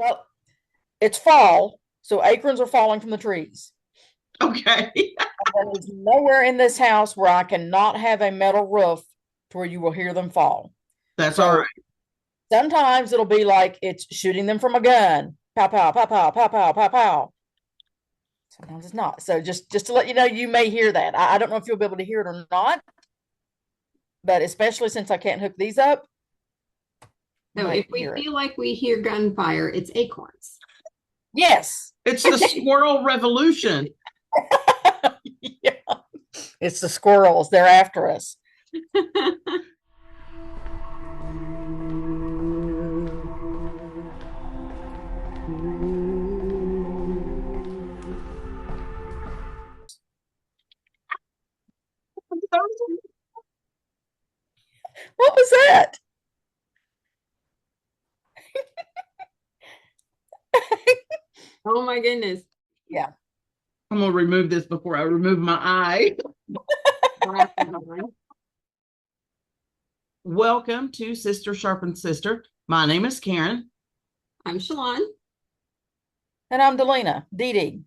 Well, it's fall, so acorns are falling from the trees. Okay. And there's nowhere in this house where I cannot have a metal roof to where you will hear them fall. That's all So right. sometimes it'll be like it's shooting them from a gun. Pow pow pow pow pow pow pow pow. Sometimes it's not. So just to let you know, you may hear that. I don't know if you'll be able to hear it or not, but especially since I can't hook these up, you So if might we hear it. feel like we hear gunfire, it's acorns. Yes. It's the squirrel revolution. Yeah. It's the squirrels. They're after us. What was that? Oh my goodness. Yeah. I'm gonna remove this before I remove my eye. Welcome to Sister Sharpens Sister. My name is Karen. I'm Shalon. And I'm Dalena. Dee Dee.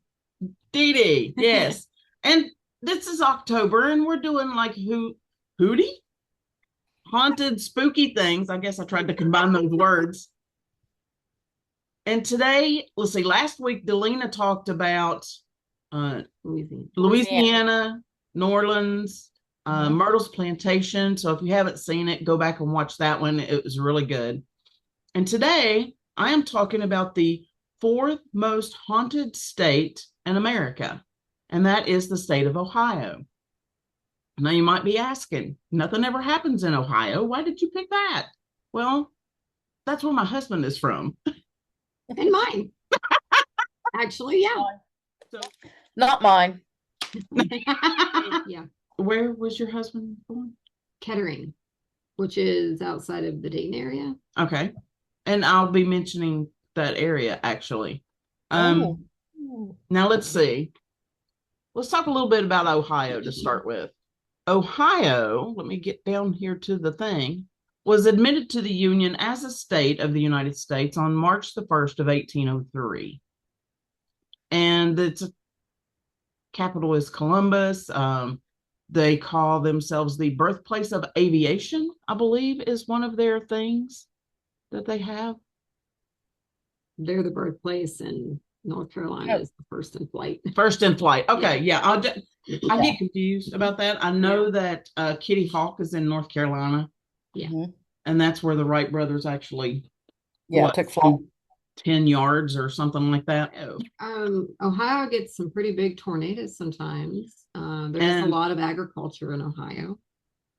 Dee Dee, yes. And this is October, and we're doing like hootie? Haunted, spooky things. I guess I tried to combine those words. And today, let's see, last week, Dalena talked about Louisiana, New Orleans, Myrtle's Plantation. So if you haven't seen it, go back and watch that one. It was really good. And today, I am talking about the fourth most haunted state in America, and that is the state of Ohio. Now, you might be asking, nothing ever happens in Ohio. Why did you pick that? Well, that's where my husband is from. And mine. Actually, yeah. So, Not mine. Yeah. where was your husband born? Kettering, which is outside of the Dayton area. Okay. And I'll be mentioning that area actually. Oh. Now let's see. Let's talk a little bit about Ohio to start with. Ohio, let me get down here to the thing, was admitted to the Union as a state of the United States on March the 1st of 1803. And its capital is Columbus. They call themselves the birthplace of aviation, I believe, is one of their things that they have. They're the birthplace, and North Carolina is the first in flight. First in flight. Okay, yeah. I Yeah. get confused about that. I know that Kitty Hawk is in North Carolina. Yeah. And that's where the Wright brothers actually Took flight. 10 yards or something like that. Ohio gets some pretty big tornadoes sometimes. There's a lot of agriculture in Ohio.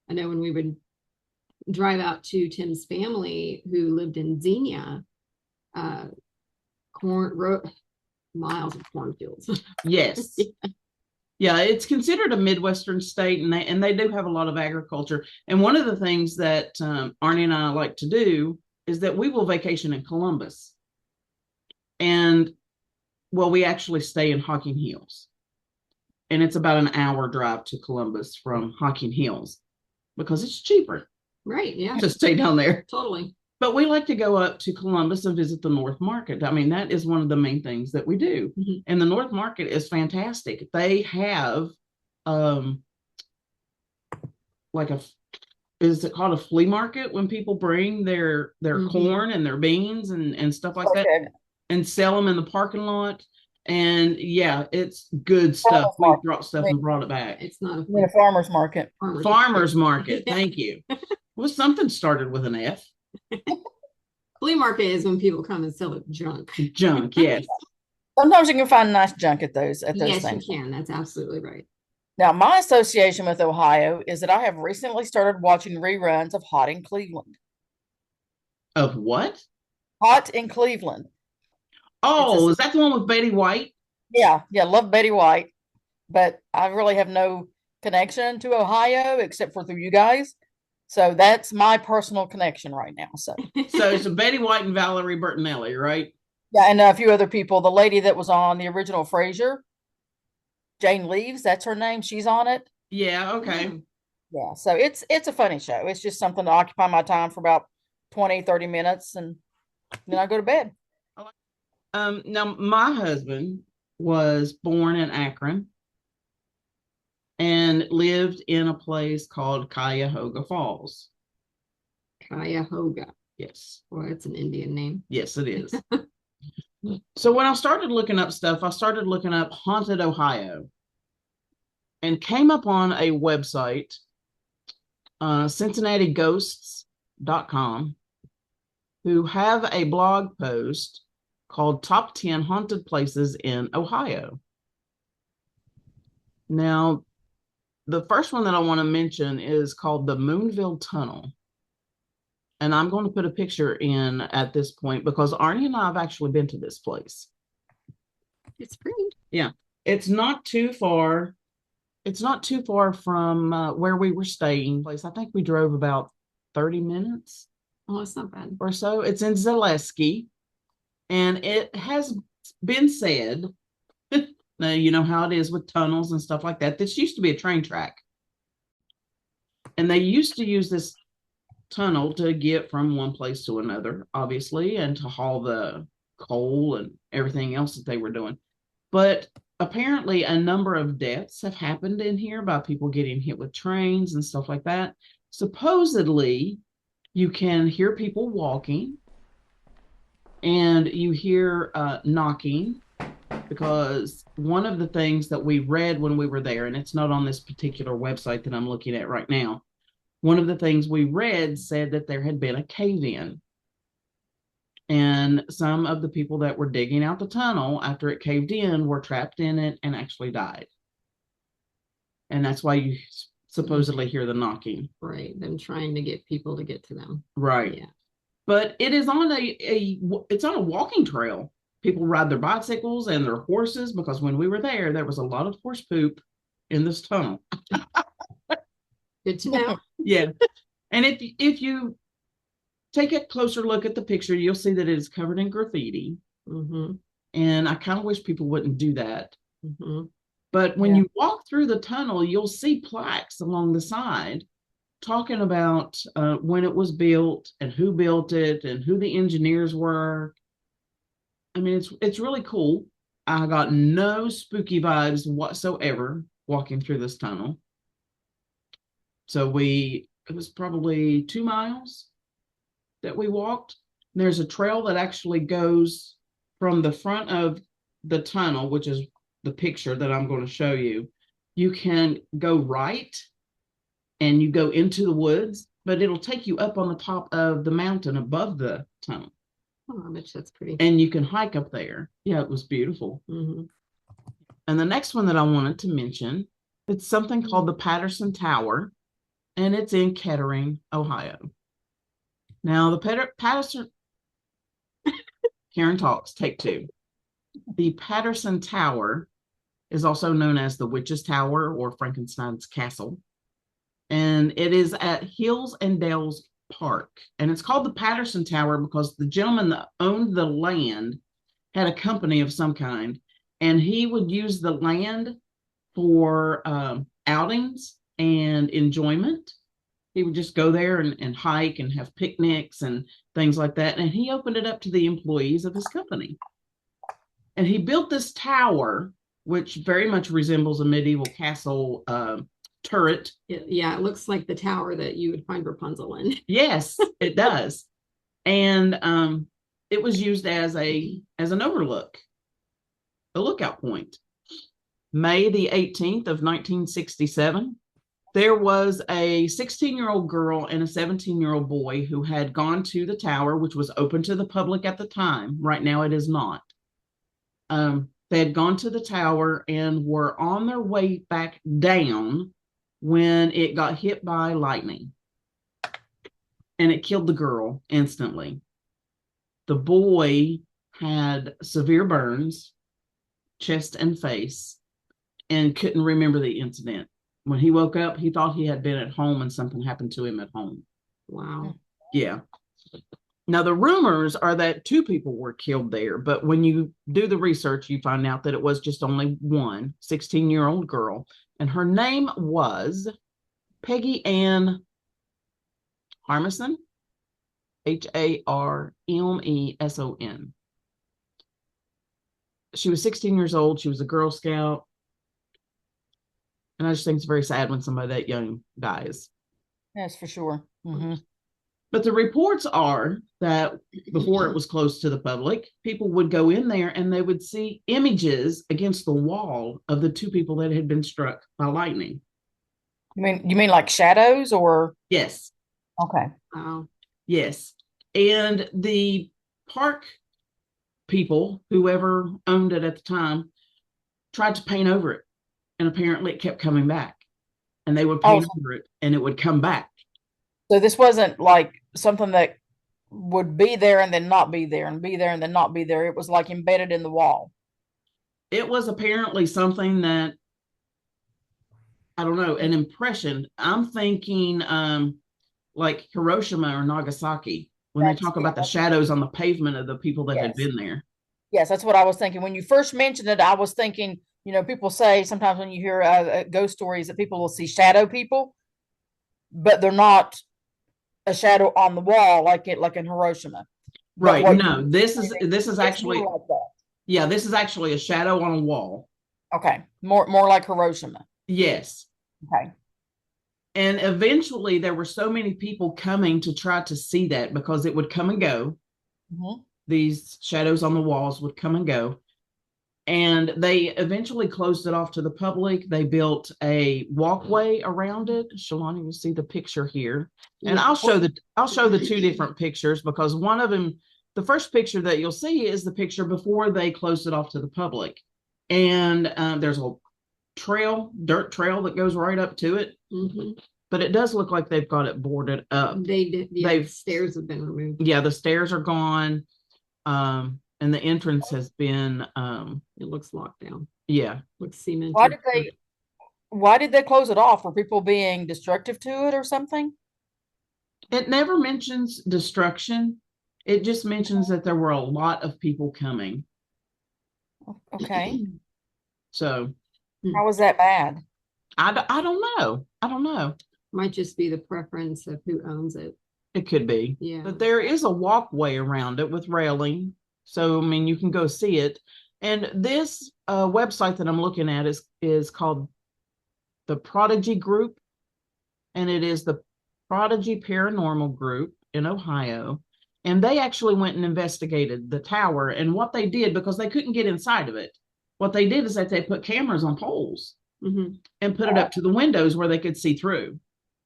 I know when we would drive out to Tim's family who lived in Xenia, miles of cornfields. Yes. Yeah, it's considered a Midwestern state, and they do have a lot of agriculture. And one of the things that Arnie and I like to do is that we will vacation in Columbus. And, well, we actually stay in Hocking Hills. And it's about an hour drive to Columbus from Hocking Hills because it's cheaper. Right, yeah. To stay down there. Totally. But we like to go up to Columbus and visit the North Market. I mean, that is one of the main things that we do. Mm-hmm. And the North Market is fantastic. They have is it called a flea market when people bring their corn and their beans and stuff like that and sell them in the parking lot. And yeah, it's good stuff. We brought stuff and brought it back. It's not a farmer's market. Farmer's market. Thank you. Well, something started with an F. Flea market is when people come and sell junk. Junk, yes. Sometimes you can find nice junk at those things. Yes, you can. That's absolutely right. Now, my association with Ohio is that I have recently started watching reruns of Hot in Cleveland. Of what? Hot in Cleveland. Oh, is that the one with Betty White? Yeah, love Betty White. But I really have no connection to Ohio except for through you guys. So that's my personal connection right now. So it's Betty White and Valerie Bertinelli, right? Yeah, and a few other people. The lady that was on the original Frasier, Jane Leaves, that's her name. She's on it. Yeah, okay. Yeah, so it's a funny show. It's just something to occupy my time for about 20, 30 minutes, and then I go to bed. Now my husband was born in Akron and lived in a place called Cuyahoga Falls. Cuyahoga. Yes. Well, it's an Indian name. Yes, it is. So when I started looking up stuff, I started looking up Haunted Ohio and came up on a website, CincinnatiGhosts.com, who have a blog post called Top 10 Haunted Places in Ohio. Now, the first one that I want to mention is called the Moonville Tunnel. And I'm going to put a picture in at this point because Arnie and I have actually been to this place. It's pretty. Yeah. It's not too far. It's not too far from where we were staying. I think we drove about 30 minutes. Oh, it's not bad. Or so. It's in Zaleski. And it has been said, now you know how it is with tunnels and stuff like that. This used to be a train track. And they used to use this tunnel to get from one place to another, obviously, and to haul the coal and everything else that they were doing. But apparently a number of deaths have happened in here by people getting hit with trains and stuff like that. Supposedly, you can hear people walking and you hear knocking, because one of the things that we read when we were there, and it's not on this particular website that I'm looking at right now, one of the things we read said that there had been a cave-in. And some of the people that were digging out the tunnel after it caved in were trapped in it and actually died. And that's why you supposedly hear the knocking. Right. Them trying to get people to get to them. Right. Yeah. But it is on it's on a walking trail. People ride their bicycles and their horses, because when we were there was a lot of horse poop in this tunnel. Good to know. Yeah. And if you take a closer look at the picture, you'll see that it is covered in graffiti. Mm-hmm. And I kind of wish people wouldn't do that. Mm-hmm. But when you walk through the tunnel, you'll see plaques along the side talking about when it was built and who built it and who the engineers were. I mean, it's really cool. I got no spooky vibes whatsoever walking through this tunnel. So it was probably 2 miles that we walked. There's a trail that actually goes from the front of the tunnel, which is the picture that I'm going to show you. You can go right and you go into the woods, but it'll take you up on the top of the mountain above the tunnel. Oh, I bet that's pretty. And you can hike up there. Yeah, it was beautiful. Mm-hmm. And the next one that I wanted to mention, it's something called the Patterson Tower, and it's in Kettering, Ohio. Now, the Patterson, Karen talks, take two. The Patterson Tower is also known as the Witch's Tower or Frankenstein's Castle. And it is at Hills and Dales Park. And it's called the Patterson Tower because the gentleman that owned the land had a company of some kind, and he would use the land for outings and enjoyment. He would just go there and hike and have picnics and things like that. And he opened it up to the employees of his company. And he built this tower, which very much resembles a medieval castle turret. Yeah, it looks like the tower that you would find Rapunzel in. Yes, it does. And it was used as an overlook, a lookout point. May the 18th of 1967, there was a 16-year-old girl and a 17-year-old boy who had gone to the tower, which was open to the public at the time. Right now it is not. They had gone to the tower and were on their way back down when it got hit by lightning. And it killed the girl instantly. The boy had severe burns, chest and face, and couldn't remember the incident. When he woke up, he thought he had been at home and something happened to him at home. Wow. Yeah. Now, the rumors are that 2 people were killed there, but when you do the research, you find out that it was just only one 16-year-old girl, and her name was Peggy Ann Harmeson, Harmeson. she was 16 years old. She was a Girl Scout. And I just think it's very sad when somebody that young dies. Yes, for sure. Mm-hmm. But the reports are that before it was closed to the public, people would go in there and they would see images against the wall of the two people that had been struck by lightning. You mean like shadows or? Yes. Okay. Wow. Yes. And the park people, whoever owned it at the time, tried to paint over it. And apparently it kept coming back. And they would paint over it and it would come back. So this wasn't like something that would be there and then not be there and be there and then not be there. It was like embedded in the wall. It was apparently something that, I don't know, an impression. I'm thinking like Hiroshima or Nagasaki when they talk about the shadows on the pavement of the people that had been there. Yes, that's what I was thinking. When you first mentioned it, I was thinking, people say sometimes when you hear ghost stories that people will see shadow people, but they're not a shadow on the wall like in Hiroshima. Right. No, this is actually like that. Yeah, this is actually a shadow on a wall. Okay. More like Hiroshima. Yes. Okay. And eventually there were so many people coming to try to see that because it would come and go. Mm-hmm. These shadows on the walls would come and go. And they eventually closed it off to the public. They built a walkway around it. Shalani, you see the picture here. And I'll show the two different pictures because one of them, the first picture that you'll see is the picture before they closed it off to the public. And there's a dirt trail that goes right up to it. Mm-hmm. But it does look like they've got it boarded up. They did. Yeah, the stairs have been removed. Yeah, the stairs are gone. And the entrance has been it looks locked down. Yeah. Looks cemented. Why did they close it off? Were people being destructive to it or something? It never mentions destruction. It just mentions that there were a lot of people coming. Okay. So how was that bad? I don't know. I don't know. Might just be the preference of who owns it. It could be. Yeah. But there is a walkway around it with railing. So, I mean, you can go see it. And this website that I'm looking at is called the Prodigy Group. And it is the Prodigy Paranormal Group in Ohio. And they actually went and investigated the tower. And what they did, because they couldn't get inside of it, what they did is that they put cameras on poles and put it up to the windows where they could see through.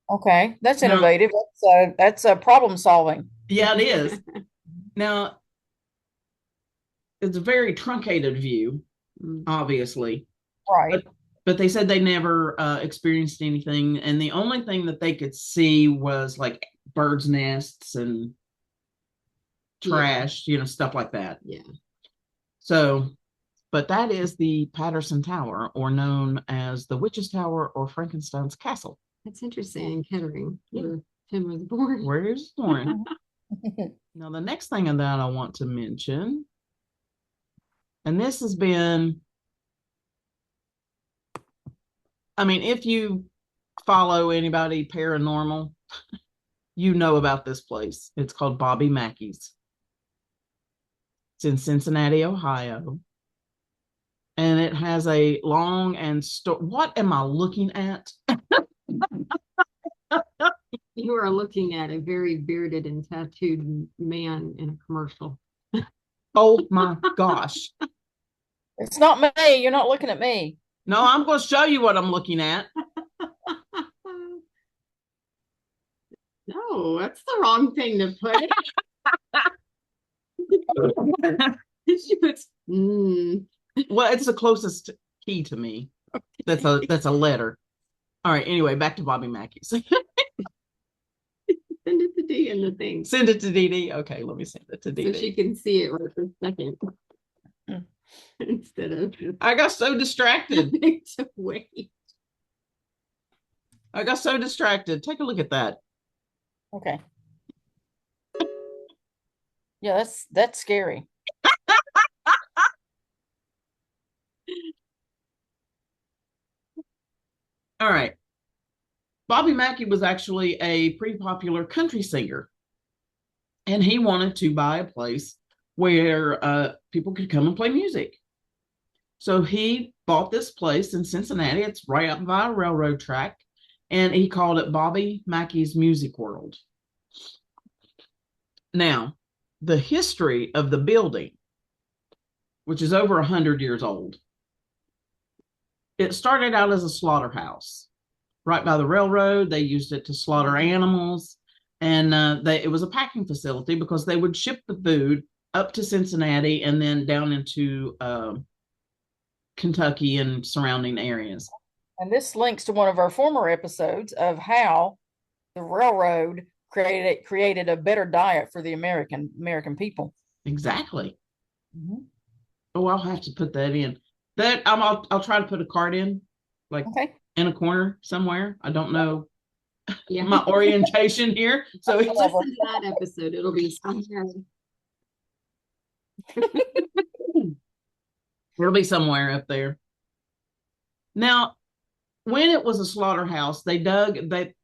Okay, that's innovative. That's a problem solving. Yeah, it is. Now, it's a very truncated view, obviously. Right. But they said they never experienced anything. And the only thing that they could see was like birds' nests and trash, stuff like that. Yeah. So, but that is the Patterson Tower, or known as the Witch's Tower or Frankenstein's Castle. That's interesting. Kettering, where Tim was born. Where he was born. Now, the next thing that I want to mention, and this has been, I mean, if you follow anybody paranormal, you know about this place. It's called Bobby Mackey's. It's in Cincinnati, Ohio. And it has a long and what am I looking at? You are looking at a very bearded and tattooed man in a commercial. Oh my gosh. It's not me. You're not looking at me. No, I'm going to show you what I'm looking at. No, that's the wrong thing to put. Well, it's the closest key to me. That's a letter. All right. Anyway, back to Bobby Mackey's. Send it to Dee in the thing. Send it to Dee Dee. Okay, let me send it to Dee Dee. So she can see it right this second. Instead of I got so distracted. To wait. I got so distracted. Take a look at that. Okay. Yeah, that's scary. All right. Bobby Mackey was actually a pretty popular country singer. And he wanted to buy a place where people could come and play music. So he bought this place in Cincinnati. It's right up by a railroad track, and he called it Bobby Mackey's Music World. Now, the history of the building, which is over 100 years old, it started out as a slaughterhouse right by the railroad. They used it to slaughter animals, and it was a packing facility because they would ship the food up to Cincinnati and then down into Kentucky and surrounding areas. And this links to one of our former episodes of how the railroad created a better diet for the American people. Exactly. Mhm. Oh, I'll have to put that in. That I'll try to put a card in, like Okay. in a corner somewhere. I don't know Yeah. my orientation here, so Listen to that episode. It'll be somewhere. it'll be somewhere up there. Now, when it was a slaughterhouse, they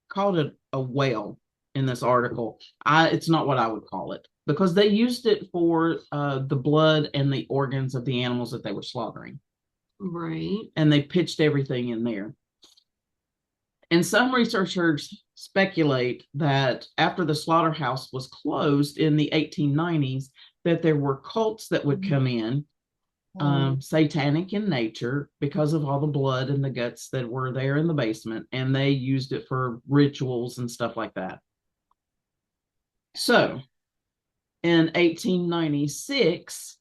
called it a well in this article. It's not what I would call it, because they used it for the blood and the organs of the animals that they were slaughtering. Right. And they pitched everything in there. And some researchers speculate that after the slaughterhouse was closed in the 1890s, that there were cults that would come in, satanic in nature, because of all the blood and the guts that were there in the basement, and they used it for rituals and stuff like that. So in 1896,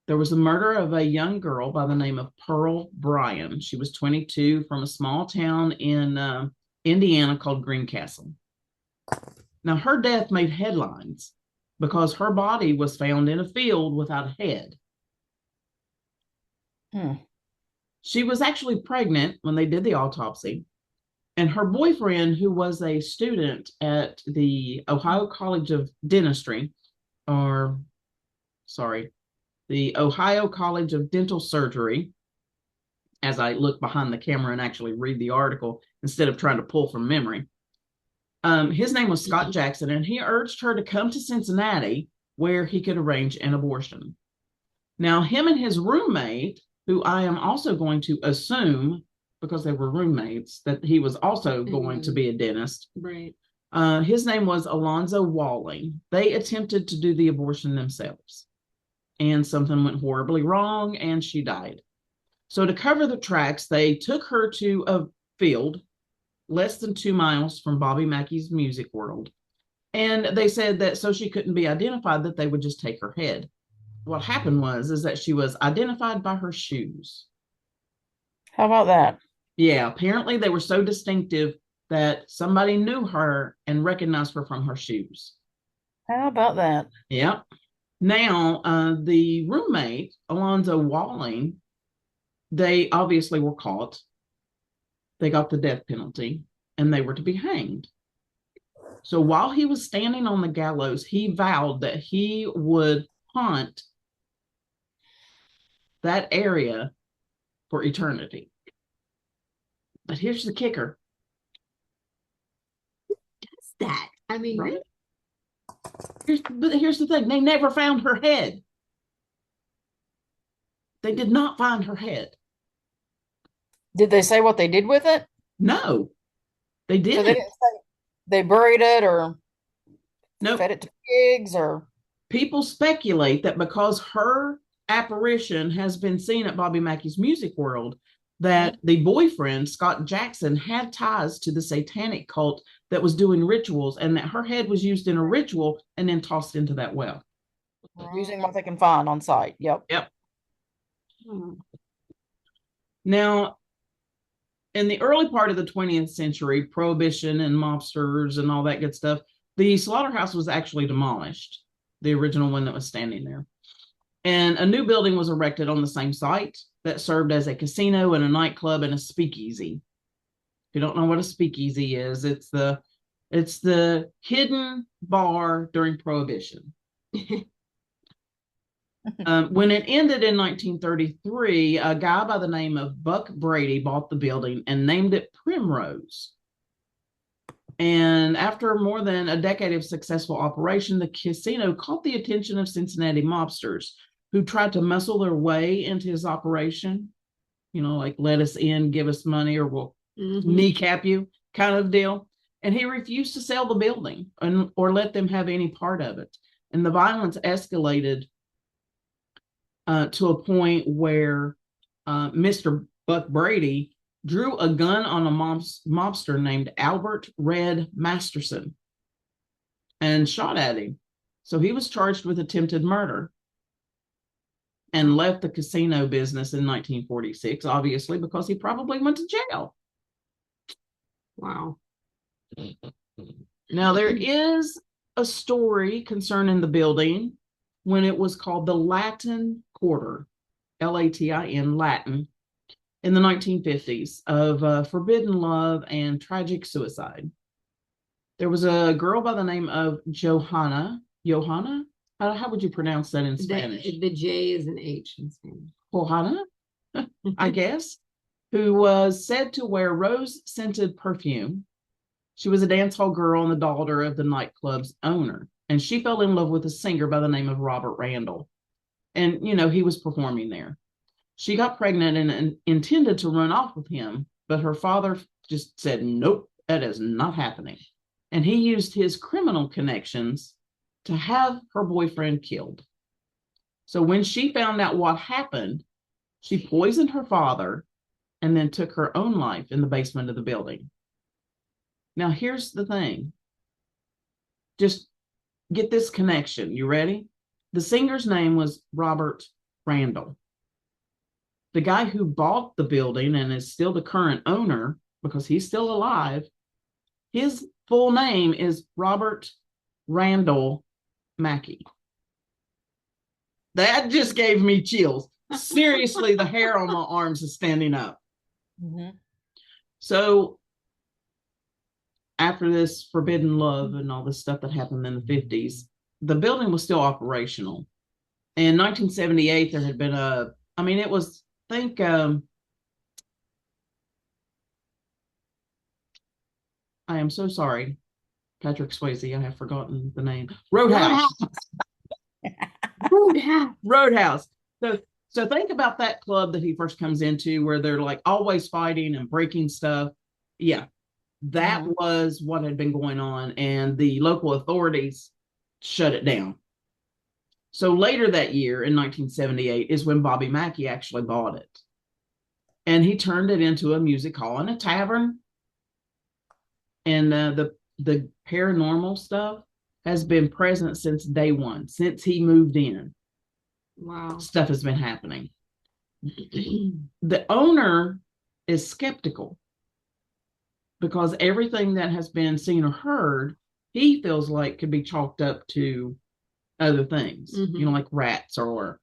there was a murder of a young girl by the name of Pearl Bryan. She was 22, from a small town in Indiana called Greencastle. Now, her death made headlines because her body was found in a field without a head. She was actually pregnant when they did the autopsy, and her boyfriend, who was a student at the Ohio College of Dentistry, the Ohio College of Dental Surgery, as I look behind the camera and actually read the article instead of trying to pull from memory. His name was Scott Jackson, and he urged her to come to Cincinnati where he could arrange an abortion. Now, him and his roommate, who I am also going to assume, because they were roommates, that he was also going to be a dentist. Right. His name was Alonzo Walling. They attempted to do the abortion themselves, and something went horribly wrong, and she died. So to cover the tracks, they took her to a field less than 2 miles from Bobby Mackey's Music World. And they said that so she couldn't be identified, that they would just take her head. What happened is that she was identified by her shoes. How about that? Yeah, apparently they were so distinctive that somebody knew her and recognized her from her shoes. How about that? Yep. Now, the roommate, Alonzo Walling, they obviously were caught. They got the death penalty, and they were to be hanged. So while he was standing on the gallows, he vowed that he would haunt that area for eternity. But here's the kicker. What's that? I mean, right? Here's the thing. They never found her head. They did not find her head. Did they say what they did with it? No, they didn't. So they didn't say they buried it or fed it to pigs, or people speculate that because her apparition has been seen at Bobby Mackey's Music World, that the boyfriend, Scott Jackson, had ties to the satanic cult that was doing rituals, and that her head was used in a ritual and then tossed into that well. Using what they can find on site. Yep. Now, in the early part of the 20th century, Prohibition and mobsters and all that good stuff, the slaughterhouse was actually demolished, the original one that was standing there. And a new building was erected on the same site that served as a casino and a nightclub and a speakeasy. If you don't know what a speakeasy is, it's the hidden bar during Prohibition. When it ended in 1933, a guy by the name of Buck Brady bought the building and named it Primrose. And after more than a decade of successful operation, the casino caught the attention of Cincinnati mobsters who tried to muscle their way into his operation. like let us in, give us money, or we'll Mm-hmm. kneecap you kind of deal. And he refused to sell the building or let them have any part of it. And the violence escalated to a point where Mr. Buck Brady drew a gun on a mobster named Albert Red Masterson and shot at him. So he was charged with attempted murder and left the casino business in 1946, obviously, because he probably went to jail. Wow. Now, there is a story concerning the building when it was called the Latin Quarter, Latin, Latin, in the 1950s of forbidden love and tragic suicide. There was a girl by the name of Johanna. How would you pronounce that in Spanish? The J is an H in Spanish. Johanna, I guess, who was said to wear rose-scented perfume. She was a dance hall girl and the daughter of the nightclub's owner. And she fell in love with a singer by the name of Robert Randall. And, he was performing there. She got pregnant and intended to run off with him, but her father just said, nope, that is not happening. And he used his criminal connections to have her boyfriend killed. So when she found out what happened, she poisoned her father and then took her own life in the basement of the building. Now, here's the thing. Just get this connection. You ready? The singer's name was Robert Randall. The guy who bought the building and is still the current owner, because he's still alive, his full name is Robert Randall Mackey. That just gave me chills. Seriously, the hair on my arms is standing up. Mm-hmm. So after this forbidden love and all this stuff that happened in the 50s, the building was still operational. In 1978, there had been I am so sorry, Patrick Swayze, I have forgotten the name. Roadhouse. Roadhouse. So think about that club that he first comes into where they're like always fighting and breaking stuff. Yeah, that was what had been going on, and the local authorities shut it down. So later that year in 1978 is when Bobby Mackey actually bought it. And he turned it into a music hall and a tavern. And the paranormal stuff has been present since day one, since he moved in. Wow. Stuff has been happening. The owner is skeptical because everything that has been seen or heard, he feels like could be chalked up to other things, like rats or,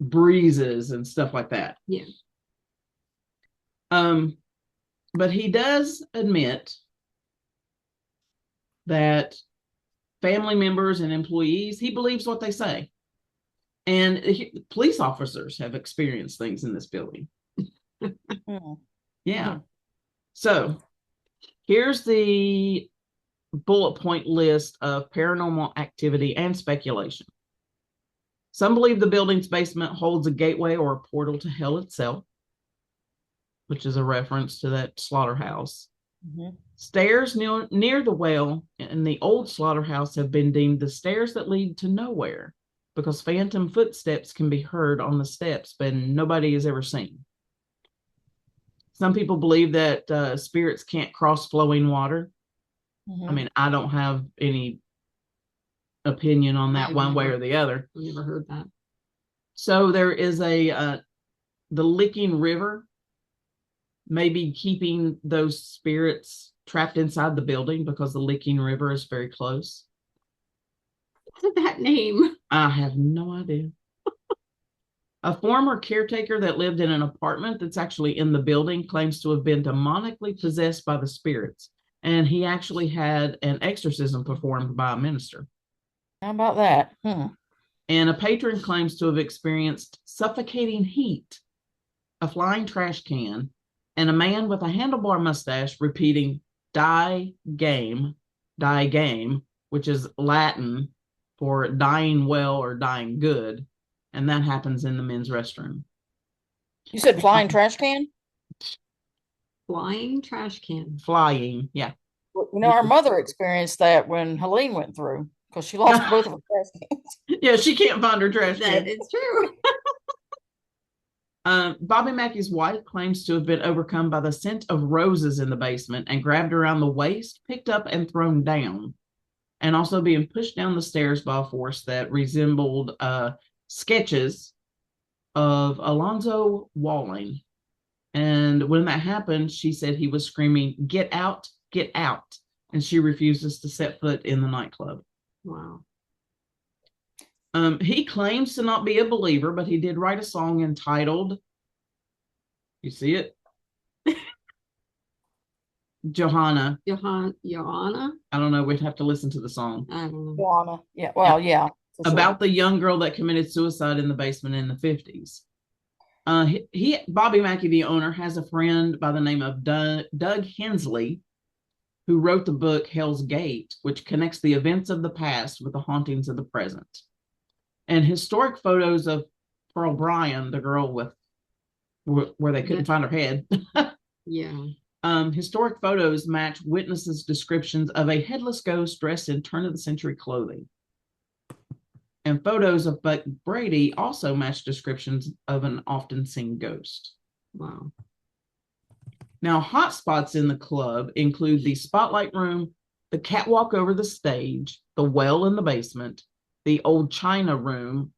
breezes and stuff like that. Yeah. But he does admit that family members and employees, he believes what they say. And police officers have experienced things in this building. Yeah. So here's the bullet point list of paranormal activity and speculation. Some believe the building's basement holds a gateway or a portal to hell itself, which is a reference to that slaughterhouse. Stairs near the well in the old slaughterhouse have been deemed the stairs that lead to nowhere because phantom footsteps can be heard on the steps, but nobody is ever seen. Some people believe that spirits can't cross flowing water. I mean, I don't have any opinion on that one way or the other. I've never heard that. So there is the Licking River maybe keeping those spirits trapped inside the building because the Licking River is very close. What's that name? I have no idea. A former caretaker that lived in an apartment that's actually in the building claims to have been demonically possessed by the spirits. And he actually had an exorcism performed by a minister. How about that? And a patron claims to have experienced suffocating heat, a flying trash can, and a man with a handlebar mustache repeating die game, which is Latin for dying well or dying good. And that happens in the men's restroom. You said flying trash can? Flying trash can. Flying, yeah. Well, our mother experienced that when Helene went through because she lost both of her trash cans. Yeah, she can't find her trash That can. is true. Bobby Mackey's wife claims to have been overcome by the scent of roses in the basement and grabbed around the waist, picked up, and thrown down, and also being pushed down the stairs by a force that resembled sketches of Alonzo Walling. And when that happened, she said he was screaming, "Get out, get out." And she refuses to set foot in the nightclub. Wow. He claims to not be a believer, but he did write a song entitled, you see it? Johanna. Johanna? I don't know. We'd have to listen to the song. I don't know. Joanna. Yeah. Well, yeah. About the young girl that committed suicide in the basement in the 50s. Bobby Mackey, the owner, has a friend by the name of Doug Hensley, who wrote the book Hell's Gate, which connects the events of the past with the hauntings of the present. And historic photos of Pearl Bryan, the girl with where they couldn't find her head. Yeah. Historic photos match witnesses' descriptions of a headless ghost dressed in turn-of-the-century clothing. And photos of Buck Brady also match descriptions of an often seen ghost. Wow. Now, hotspots in the club include the spotlight room, the catwalk over the stage, the well in the basement, the old china room,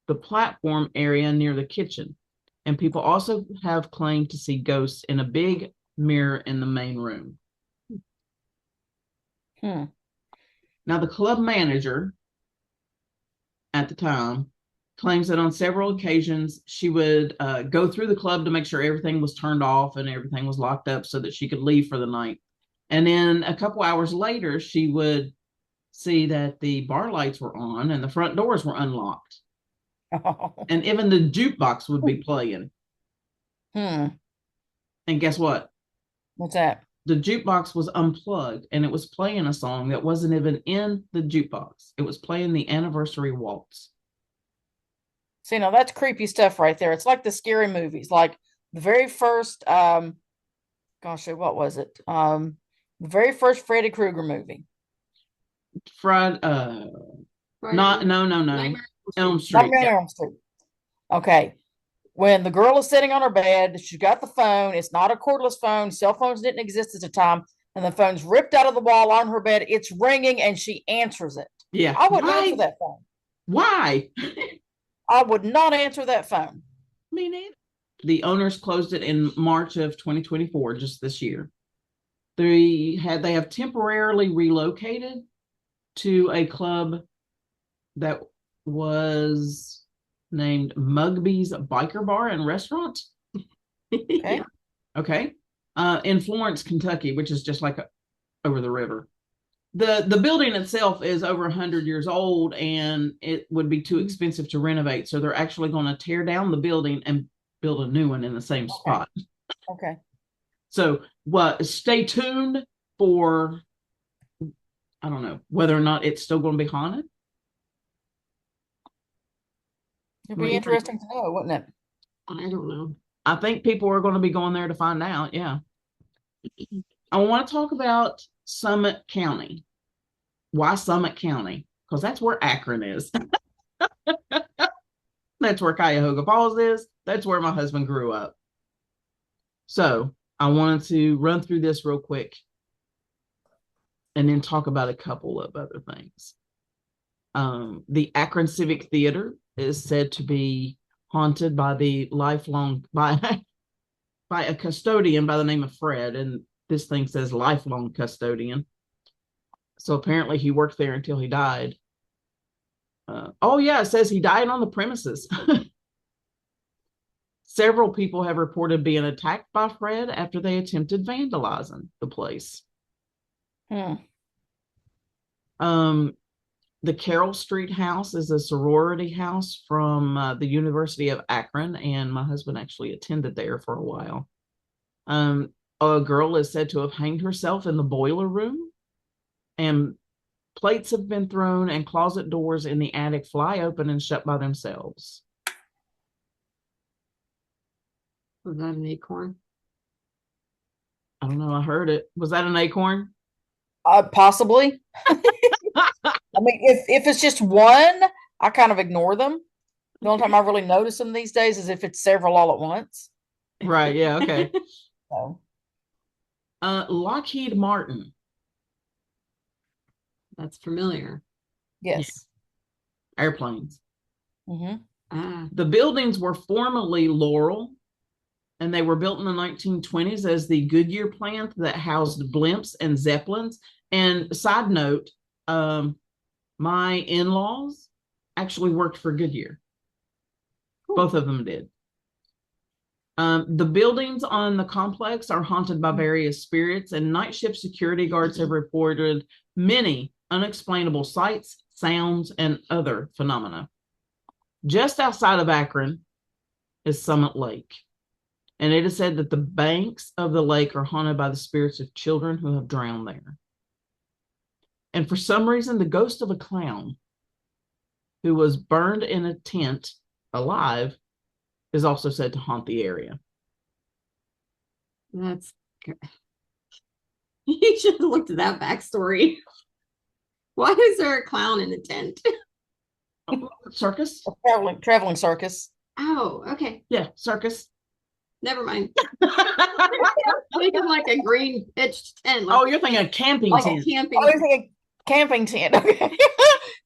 the platform area near the kitchen. And people also have claimed to see ghosts in a big mirror in the main room. Now, the club manager at the time claims that on several occasions she would go through the club to make sure everything was turned off and everything was locked up so that she could leave for the night. And then a couple hours later, she would see that the bar lights were on and the front doors were unlocked. And even the jukebox would be playing. And guess what? What's that? The jukebox was unplugged and it was playing a song that wasn't even in the jukebox. It was playing the anniversary waltz. See, now that's creepy stuff right there. It's like the scary movies, like the very first, what was it? The very first Freddy Krueger movie. No. Elm Street. Elm Street. Okay. When the girl is sitting on her bed, she's got the phone. It's not a cordless phone. Cell phones didn't exist at the time. And the phone's ripped out of the wall on her bed. It's ringing and she answers it. Yeah. I wouldn't answer that phone. Why? I would not answer that phone. Me neither. The owners closed it in March of 2024, just this year. They have temporarily relocated to a club that was named Mugby's Biker Bar and Restaurant. Okay. Okay. In Florence, Kentucky, which is just like over the river. The building itself is over 100 years old and it would be too expensive to renovate. So they're actually going to tear down the building and build a new one in the same spot. Okay. So stay tuned for, I don't know, whether or not it's still going to be haunted. It'd be interesting to know, wouldn't it? I don't know. I think people are going to be going there to find out. Yeah. I want to talk about Summit County. Why Summit County? Because that's where Akron is. That's where Cuyahoga Falls is. That's where my husband grew up. So I wanted to run through this real quick and then talk about a couple of other things. The Akron Civic Theater is said to be haunted by by a custodian by the name of Fred, and this thing says lifelong custodian. So apparently he worked there until he died. It says he died on the premises. Several people have reported being attacked by Fred after they attempted vandalizing the place. The Carroll Street House is a sorority house from the University of Akron, and my husband actually attended there for a while. A girl is said to have hanged herself in the boiler room, and plates have been thrown and closet doors in the attic fly open and shut by themselves. Was that an acorn? I don't know. I heard it. Was that an acorn? Possibly. I mean, if it's just one, I kind of ignore them. The only time I really notice them these days is if it's several all at once. Right. Yeah. Okay. So, Lockheed Martin. That's familiar. yes. Airplanes. Mm-hmm. Ah, The buildings were formerly Laurel, and they were built in the 1920s as the Goodyear plant that housed blimps and Zeppelins. And side note, my in-laws actually worked for Goodyear. cool. Both of them did. The buildings on the complex are haunted by various spirits, and night shift security guards have reported many unexplainable sights, sounds, and other phenomena. Just outside of Akron is Summit Lake, and it is said that the banks of the lake are haunted by the spirits of children who have drowned there. And for some reason, the ghost of a clown who was burned in a tent alive is also said to haunt the area. That's good. You should have looked at that backstory. Why is there a clown in a tent? Circus? A traveling circus. Oh, okay. Yeah, circus. Never mind. Thinking like a green pitched tent. Oh, you're thinking a camping like tent. a camping. I was thinking camping tent. Okay.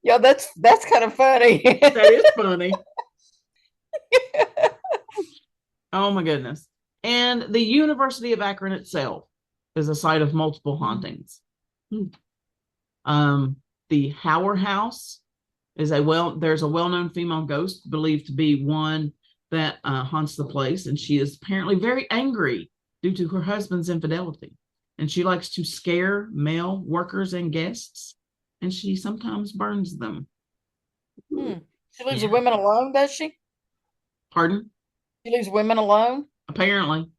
Yeah, that's kind of funny. That is funny. Oh my goodness. And the University of Akron itself is a site of multiple hauntings. The Hauer House is there's a well-known female ghost believed to be one that haunts the place, and she is apparently very angry due to her husband's infidelity. And she likes to scare male workers and guests, and she sometimes burns them. She leaves the women alone, does she? Pardon? She leaves women alone? Apparently.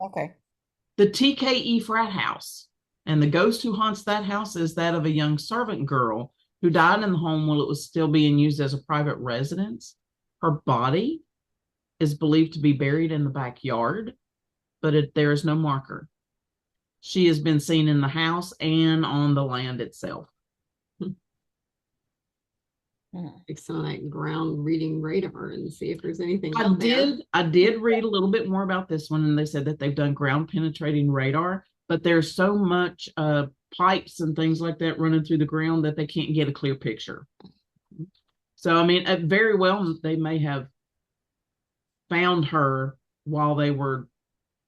Okay. The TKE frat house. And the ghost who haunts that house is that of a young servant girl who died in the home while it was still being used as a private residence. Her body is believed to be buried in the backyard, but there is no marker. She has been seen in the house and on the land itself. Like some like ground reading radar and see if there's anything I out there. I did read a little bit more about this one, and they said that they've done ground penetrating radar, but there's so much pipes and things like that running through the ground that they can't get a clear picture. So, I mean, very well, they may have found her while they were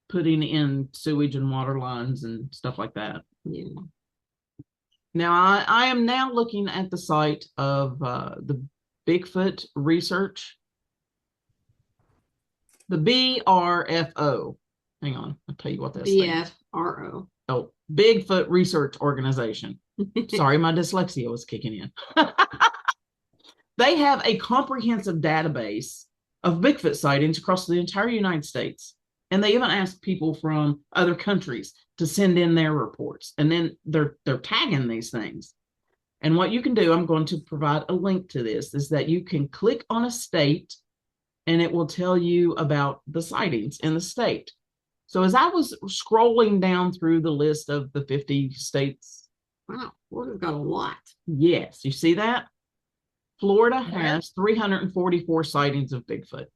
putting in sewage and water lines and stuff like that. Yeah. Now, I am now looking at the site of the Bigfoot research. The BRFO. Hang on, I'll tell you what that stands. BFRO. Oh, Bigfoot Research Organization. Sorry, my dyslexia was kicking in. They have a comprehensive database of Bigfoot sightings across the entire United States. And they even ask people from other countries to send in their reports. And then they're tagging these things. And what you can do, I'm going to provide a link to this, is that you can click on a state and it will tell you about the sightings in the state. So as I was scrolling down through the list of the 50 states. Wow, Florida's got a lot. Yes, you see that? Florida has 344 sightings of Bigfoot.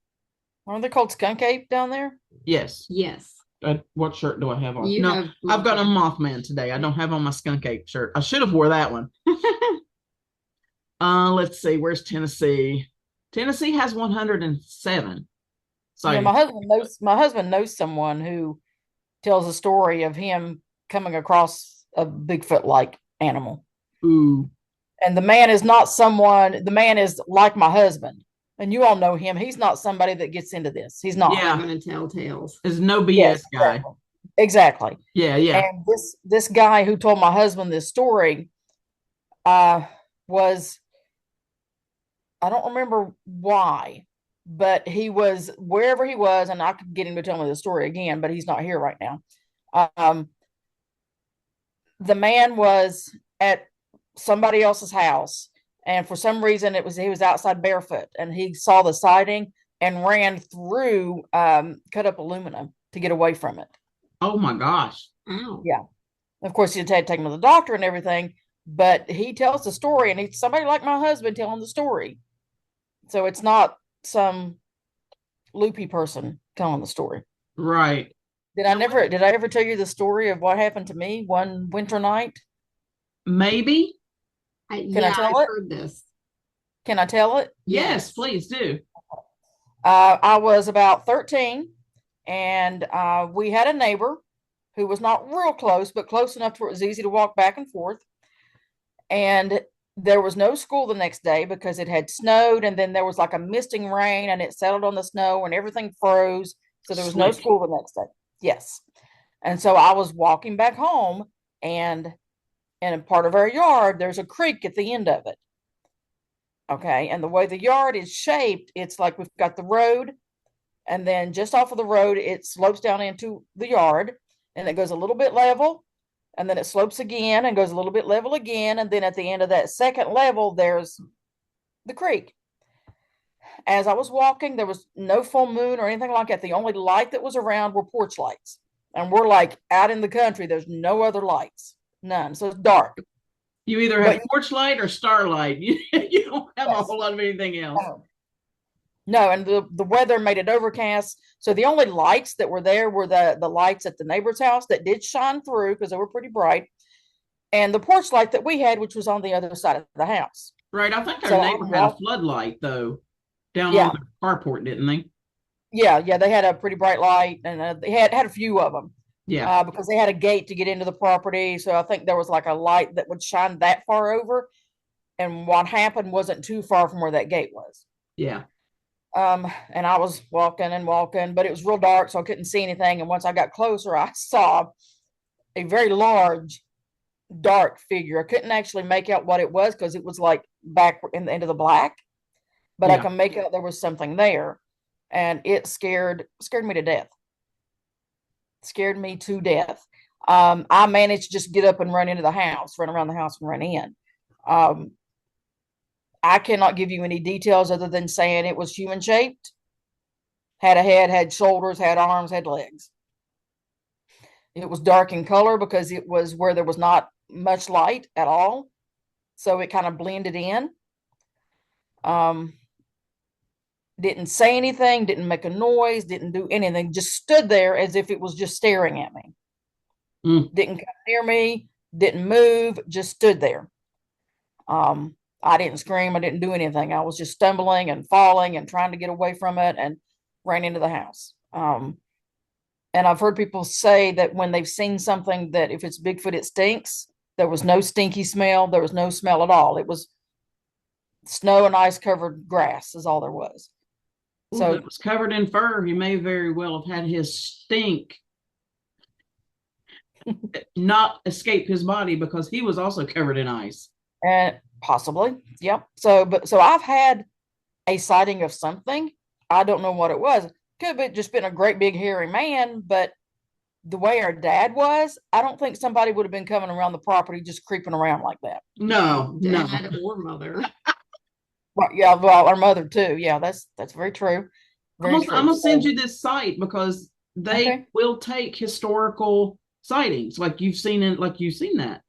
Aren't they called skunk ape down there? Yes. Yes. What shirt do I have on? You No, have I've got a Mothman today. I don't have on my skunk ape shirt. I should have wore that one. Let's see. Where's Tennessee? Tennessee has 107 Yeah, sightings. my husband knows someone who tells a story of him coming across a Bigfoot-like animal. Ooh. And the man is like my husband. And you all know him. He's not somebody that gets into this. He's not. Yeah. I'm going to tell tales. Is no BS Yes, guy. Exactly. Yeah, yeah. And this guy who told my husband this story was, I don't remember why, but he was wherever he was, and I could get him to tell me the story again, but he's not here right now. The man was at somebody else's house, and for some reason he was outside barefoot, and he saw the sighting, and ran through cut up aluminum to get away from it. Oh my gosh. Ow. Yeah. Of course, he had to take him to the doctor and everything, but he tells the story, and he's somebody like my husband telling the story. So it's not some loopy person telling the story. Right. Did I ever tell you the story of what happened to me one winter night? Maybe. Can I Yeah, tell I've it? heard this. Can I tell it? Yes, please do. I was about 13, and we had a neighbor who was not real close, but close enough to where it was easy to walk back and forth. And there was no school the next day because it had snowed, and then there was like a misting rain, and it settled on the snow, and everything froze. So there was no Slick. school the next day. Yes. And so I was walking back home, and in a part of our yard, there's a creek at the end of it. Okay. And the way the yard is shaped, it's like we've got the road, and then just off of the road, it slopes down into the yard, and it goes a little bit level, and then it slopes again and goes a little bit level again. And then at the end of that second level, there's the creek. As I was walking, there was no full moon or anything like that. The only light that was around were porch lights. And we're like out in the country, there's no other lights, none. So it's dark. You either have But porch light or starlight. You don't have a yes. whole lot of anything else. No, and the weather made it overcast. So the only lights that were there were the lights at the neighbor's house that did shine through because they were pretty bright, and the porch light that we had, which was on the other side of the house. Right. I think our So neighbor had a floodlight though down yeah, on the carport, didn't they? yeah, they had a pretty bright light, and they had a few of them. Yeah. Because they had a gate to get into the property. So I think there was like a light that would shine that far over. And what happened wasn't too far from where that gate was. Yeah. And I was walking and walking, but it was real dark, so I couldn't see anything. And once I got closer, I saw a very large, dark figure. I couldn't actually make out what it was because it was like back into the black, but I Yeah. can make out there was something there, and it scared me to death. Scared me to death. I managed to just get up and run into the house, run around the house and run in. I cannot give you any details other than saying it was human shaped, had a head, had shoulders, had arms, had legs. It was dark in color because it was where there was not much light at all. So it kind of blended in. Um, didn't say anything, didn't make a noise, didn't do anything, just stood there as if it was just staring at me. Didn't come near me, didn't move, just stood there. I didn't scream, I didn't do anything. I was just stumbling and falling and trying to get away from it and ran into the house. And I've heard people say that when they've seen something, that if it's Bigfoot, it stinks. There was no stinky smell. There was no smell at all. It was snow and ice covered grass is all there was. Ooh, So it was covered in fur. He may very well have had his stink not escape his body because he was also covered in ice. and possibly, yep. So I've had a sighting of something. I don't know what it was. Could have just been a great big hairy man, but the way our dad was, I don't think somebody would have been coming around the property just creeping around like that. No, no. Dad or mother. Well, yeah, well, our mother too. Yeah, that's very true. Very I'm true. gonna send you this site because they Okay. will take historical sightings like you've seen that.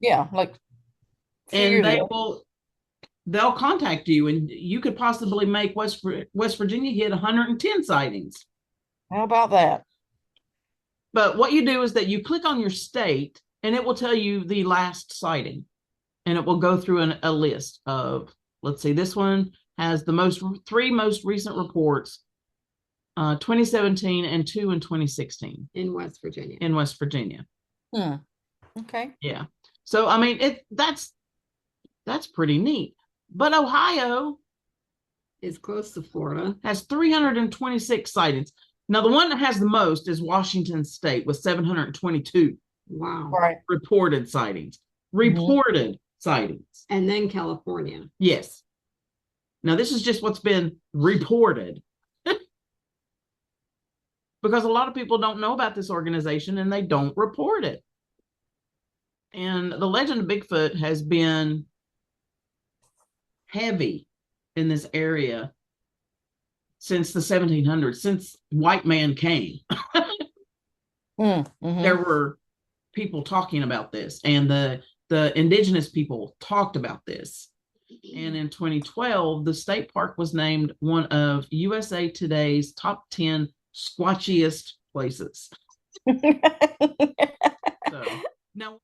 Yeah, like a few And years ago. they'll contact you and you could possibly make West Virginia hit 110 sightings. How about that? But what you do is that you click on your state and it will tell you the last sighting. And it will go through a list of, let's see, this one has the three most recent reports, 2017 and 2 in 2016 In West Virginia. in West Virginia. Okay. Yeah. So I mean that's pretty neat. But Ohio Is close to Florida. has 326 sightings. Now the one that has the most is Washington State with 722 Wow. Right. reported sightings. Reported sightings. And then California. Yes. Now this is just what's been reported. Because a lot of people don't know about this organization and they don't report it. And the legend of Bigfoot has been heavy in this area since the 1700s, since white man came. Mm-hmm. There were people talking about this, and the indigenous people talked about this. And in 2012, the state park was named one of USA Today's top 10 squatchiest places. So now,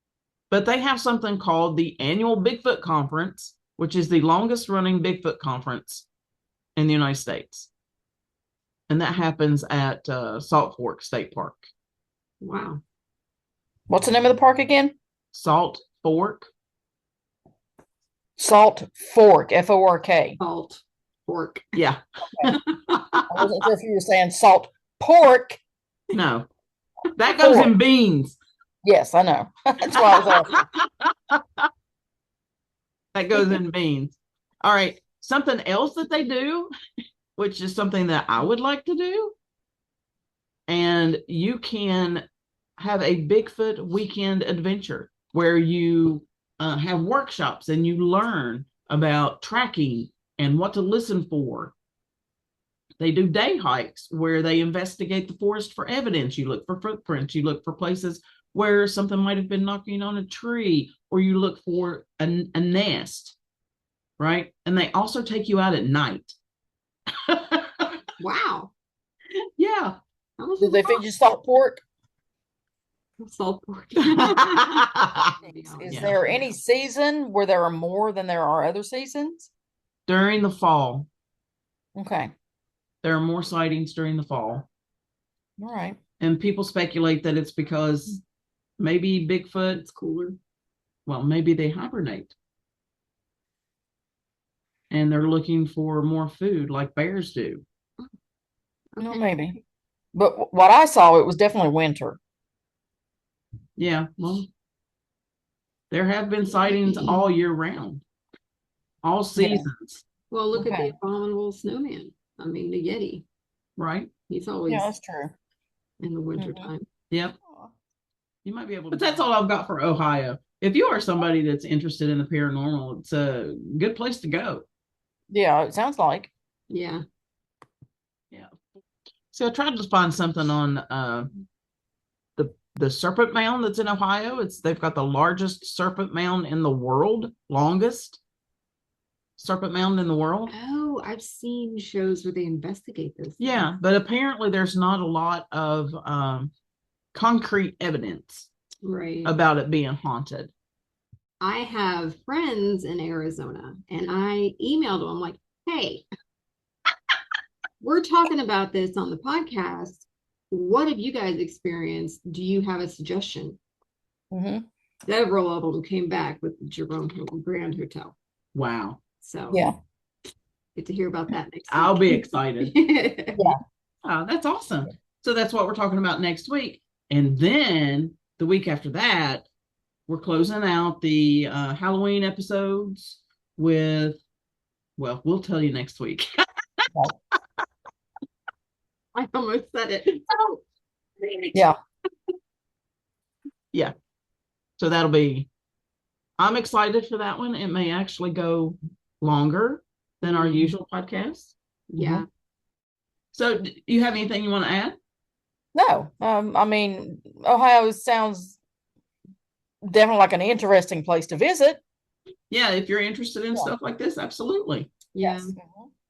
but they have something called the annual Bigfoot Conference, which is the longest running Bigfoot conference in the United States. And that happens at Salt Fork State Park. Wow. What's the name of the park again? Salt Fork. Salt Fork, Fork. Salt Fork. Yeah. I wasn't sure if you were saying salt pork. No, that goes in beans. Yes, I know. That's why I was asking. That goes in beans. All right. Something else that they do, which is something that I would like to do. And you can have a Bigfoot weekend adventure where you have workshops and you learn about tracking and what to listen for. They do day hikes where they investigate the forest for evidence. You look for footprints, you look for places where something might have been knocking on a tree, or you look for a nest, right? And they also take you out at night. Wow. Yeah. Did they feed you salt pork? Salt pork. Is there any season where there are more than there are other seasons? During the fall. Okay. There are more sightings during the fall. All right. And people speculate that it's because maybe Bigfoot, It's cooler. well, maybe they hibernate. And they're looking for more food like bears do. No, maybe. But what I saw, it was definitely winter. Yeah, well, there have been sightings all year round, all seasons. Well, look at Okay. the abominable snowman. I mean, the Yeti. Right? He's always Yeah, that's true. in the wintertime. Yep. You might be able to. But that's all I've got for Ohio. If you are somebody that's interested in the paranormal, it's a good place to go. Yeah, it sounds like. Yeah. Yeah. So I tried to find something on the Serpent Mound that's in Ohio. They've got the largest serpent mound in the world, longest serpent mound in the world. Oh, I've seen shows where they investigate this. Yeah, but apparently there's not a lot of concrete evidence Right. about it being haunted. I have friends in Arizona, and I emailed them like, hey, we're talking about this on the podcast. What have you guys experienced? Do you have a suggestion? Mm-hmm. Several of them came back with the Jerome Grand Hotel. Wow. So Yeah. get to hear about that next I'll week. be excited. Yeah. Oh, that's awesome. So that's what we're talking about next week. And then the week after that, we're closing out the Halloween episodes with, well, we'll tell you next week. I almost said it. Yeah. Yeah. So that'll be, I'm excited for that one. It may actually go longer than our usual podcast. Yeah. So do you have anything you want to add? No. I mean, Ohio sounds definitely like an interesting place to visit. Yeah, if you're interested in stuff like this, absolutely. Yeah.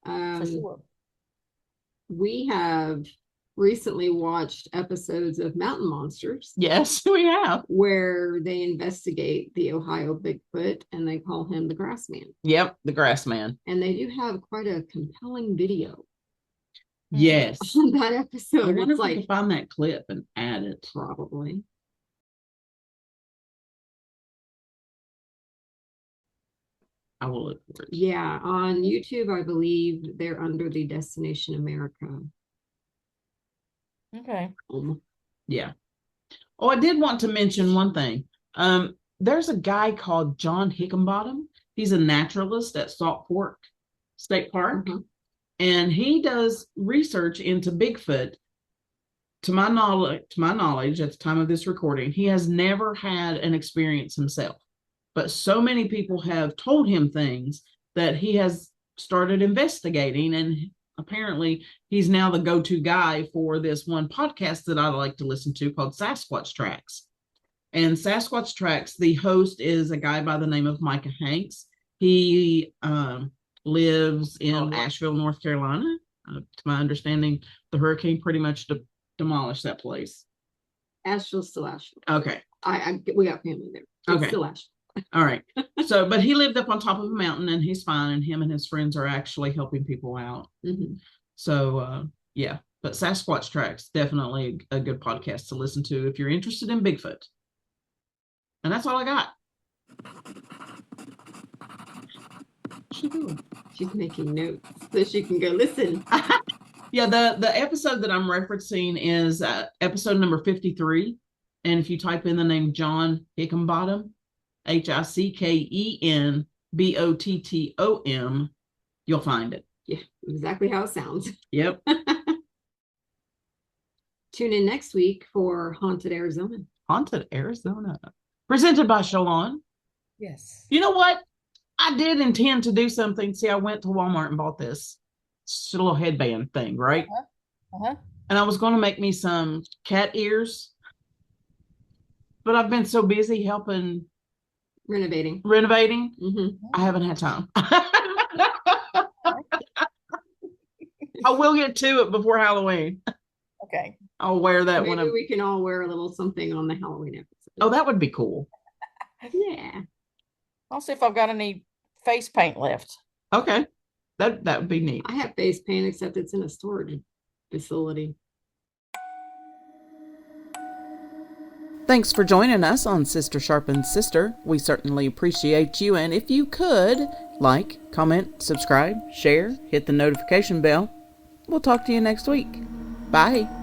For sure. We have recently watched episodes of Mountain Monsters. Yes, we have. Where they investigate the Ohio Bigfoot and they call him the Grassman. Yep, the Grassman. And they do have quite a compelling video. Yes. On that episode. I wonder It's if we like can find that clip and add it. probably. I will look for it. Yeah, on YouTube, I believe they're under the Destination America. Okay. Yeah. Oh, I did want to mention one thing. There's a guy called John Hickenbottom. He's a naturalist at Salt Fork State Park. And he does research into Bigfoot. To my knowledge, at the time of this recording, he has never had an experience himself. But so many people have told him things that he has started investigating, and apparently he's now the go-to guy for this one podcast that I like to listen to called Sasquatch Tracks. And Sasquatch Tracks, the host is a guy by the name of Micah Hanks. He lives in Asheville, North Carolina. To my understanding, the hurricane pretty much demolished that place. Asheville's still Asheville. Okay. We got family there. It's still Asheville. All right. So, but he lived up on top of a mountain and he's fine. And him and his friends are actually helping people out. Mm-hmm. So, yeah. But Sasquatch Tracks, definitely a good podcast to listen to if you're interested in Bigfoot. And that's all I got. What's she doing? She's making notes so she can go listen. Yeah, the episode that I'm referencing is episode number 53. And if you type in the name John Hickenbottom, Hickenbottom, you'll find it. Yeah, exactly how it sounds. Yep. Tune in next week for Haunted Arizona. Haunted Arizona. Presented by Shalon. Yes. You know what? I did intend to do something. See, I went to Walmart and bought this little headband thing, right? Uh-huh. And I was going to make me some cat ears. But I've been so busy helping Renovating. Mm-hmm. I haven't had time. I will get to it before Halloween. Okay. I'll wear that Maybe one. We can all wear a little something on the Halloween episode. Oh, that would be cool. Yeah. I'll see if I've got any face paint left. Okay. That would be neat. I have face paint, except it's in a storage facility. Thanks for joining us on Sister Sharpens Sister. We certainly appreciate you. And if you could, like, comment, subscribe, share, hit the notification bell. We'll talk to you next week. Bye.